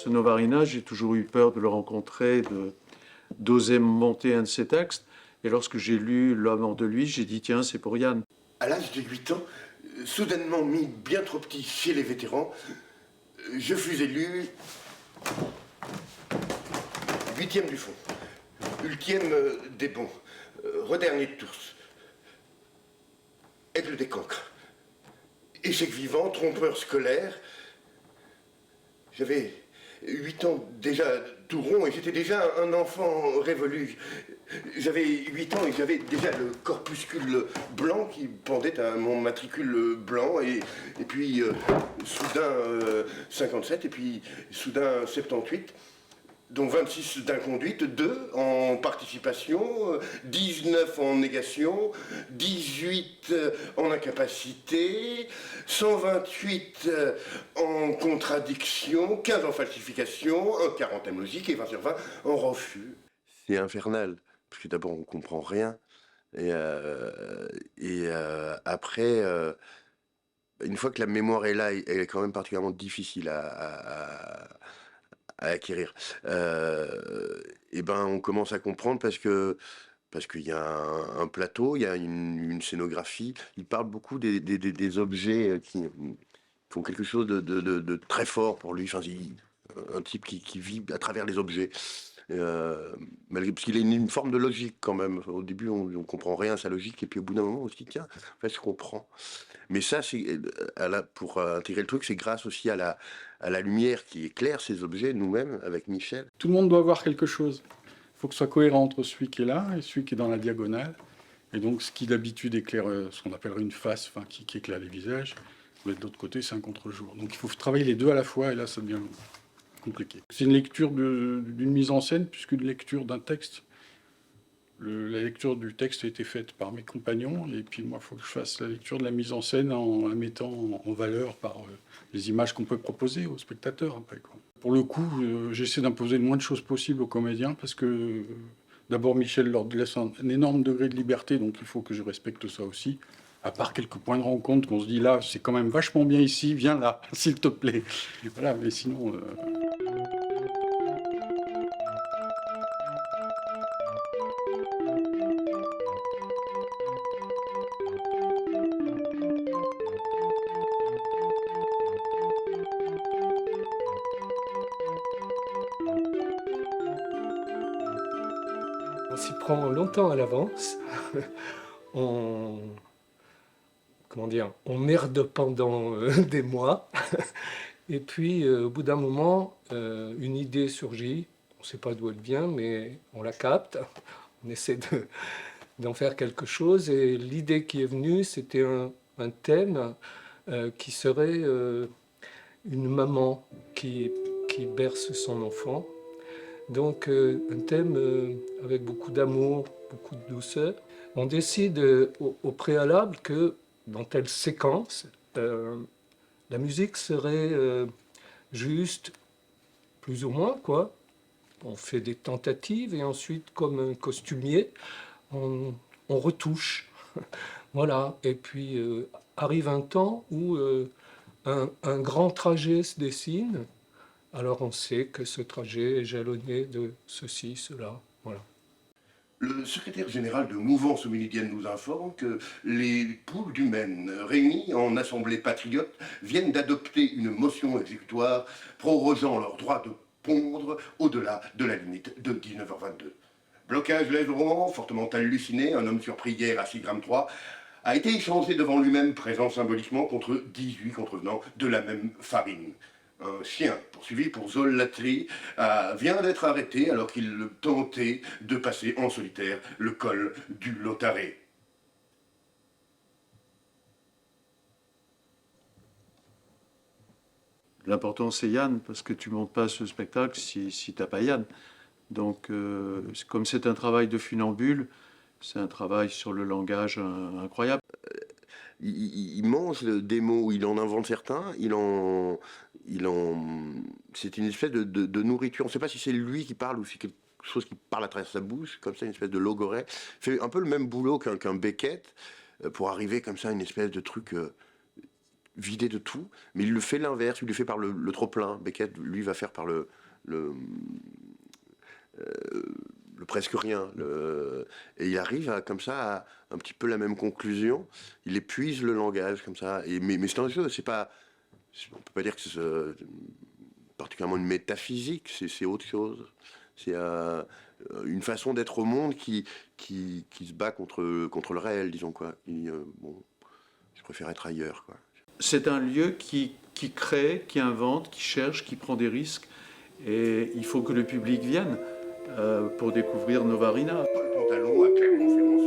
Ce Novarina, j'ai toujours eu peur de le rencontrer, d'oser monter un de ses textes. Et lorsque j'ai lu L'homme hors de lui, j'ai dit tiens, c'est pour Yann. À l'âge de 8 ans, soudainement mis bien trop petit chez les vétérans, je fus élu 8e du fond, ultième des bons, redernier de tous, aigle des cancres, échec vivant, trompeur scolaire. J'avais 8 ans déjà tout rond et j'étais déjà un enfant révolu. J'avais 8 ans et j'avais déjà le corpuscule blanc qui pendait à mon matricule blanc et puis soudain 57 et puis soudain 78. Dont 26 d'inconduite, 2 en participation, 19 en négation, 18 en incapacité, 128 en contradiction, 15 en falsification, un 40 en logique et 20 sur 20 en refus. C'est infernal, parce que d'abord on ne comprend rien, et après, une fois que la mémoire est là, elle est quand même particulièrement difficile à acquérir. Et ben on commence à comprendre parce qu'il y a un plateau, il y a une scénographie. Il parle beaucoup des objets qui font quelque chose de très fort pour lui. Enfin, un type qui vit à travers les objets. Parce qu'il a une forme de logique quand même. Au début, on comprend rien à sa logique, et puis au bout d'un moment, on se dit tiens, en fait, je comprends. Mais ça, pour intégrer le truc, c'est grâce aussi à la lumière qui éclaire ces objets, nous-mêmes, avec Michel. Tout le monde doit voir quelque chose. Il faut que ce soit cohérent entre celui qui est là et celui qui est dans la diagonale. Et donc, ce qui d'habitude éclaire, ce qu'on appellerait une face, enfin, qui éclaire les visages, mais de l'autre côté, c'est un contre-jour. Donc, il faut travailler les deux à la fois, et là, ça devient compliqué. C'est une lecture d'une mise en scène, plus qu'une lecture d'un texte. La lecture du texte a été faite par mes compagnons, et puis moi, il faut que je fasse la lecture de la mise en scène en la mettant en valeur par les images qu'on peut proposer aux spectateurs après, quoi. Pour le coup, j'essaie d'imposer le moins de choses possible aux comédiens, parce que d'abord, Michel leur laisse un énorme degré de liberté, donc il faut que je respecte ça aussi. À part quelques points de rencontre qu'on se dit là, c'est quand même vachement bien ici, viens là, s'il te plaît. Et voilà, mais sinon... On s'y prend longtemps à l'avance. on merde pendant des mois. Et puis, au bout d'un moment, une idée surgit. On ne sait pas d'où elle vient, mais on la capte. On essaie d'en faire quelque chose. Et l'idée qui est venue, c'était un thème qui serait une maman qui berce son enfant. Donc un thème avec beaucoup d'amour, beaucoup de douceur. On décide au préalable que dans telle séquence, la musique serait juste, plus ou moins, quoi. On fait des tentatives et ensuite, comme un costumier, on retouche. Voilà. Et puis arrive un temps où un grand trajet se dessine. Alors on sait que ce trajet est jalonné de ceci, cela, voilà. Le secrétaire général de Mouvance Homélidienne nous informe que les poules du Maine, réunies en assemblée patriote, viennent d'adopter une motion exécutoire prorogeant leur droit de pondre au-delà de la limite de 19h22. Blocage Lèvres-Rouen, fortement halluciné, un homme surpris hier à 6,3 g, a été échangé devant lui-même, présent symboliquement, contre 18 contrevenants de la même farine. Un chien poursuivi pour zolatrie vient d'être arrêté alors qu'il tentait de passer en solitaire le col du Lotaré. L'important, c'est Yann, parce que tu ne montes pas ce spectacle si tu n'as pas Yann. Donc, comme c'est un travail de funambule, c'est un travail sur le langage incroyable. Il mange des mots, il en invente certains, c'est une espèce de nourriture. On ne sait pas si c'est lui qui parle ou si c'est quelque chose qui parle à travers sa bouche, comme ça, une espèce de logorrhée. Il fait un peu le même boulot qu'un Beckett pour arriver comme ça à une espèce de truc vider de tout, mais il le fait l'inverse, il le fait par le trop-plein. Beckett, lui, va faire par le presque rien. Et il arrive comme ça à un petit peu la même conclusion. Il épuise le langage comme ça. Mais c'est un jeu, c'est pas... On peut pas dire que c'est particulièrement une métaphysique, c'est autre chose. C'est une façon d'être au monde qui se bat contre le réel, disons quoi. Bon, je préfère être ailleurs, quoi. C'est un lieu qui crée, qui invente, qui cherche, qui prend des risques. Et il faut que le public vienne pour découvrir Novarina. Paul Pantalon a clairement fait mon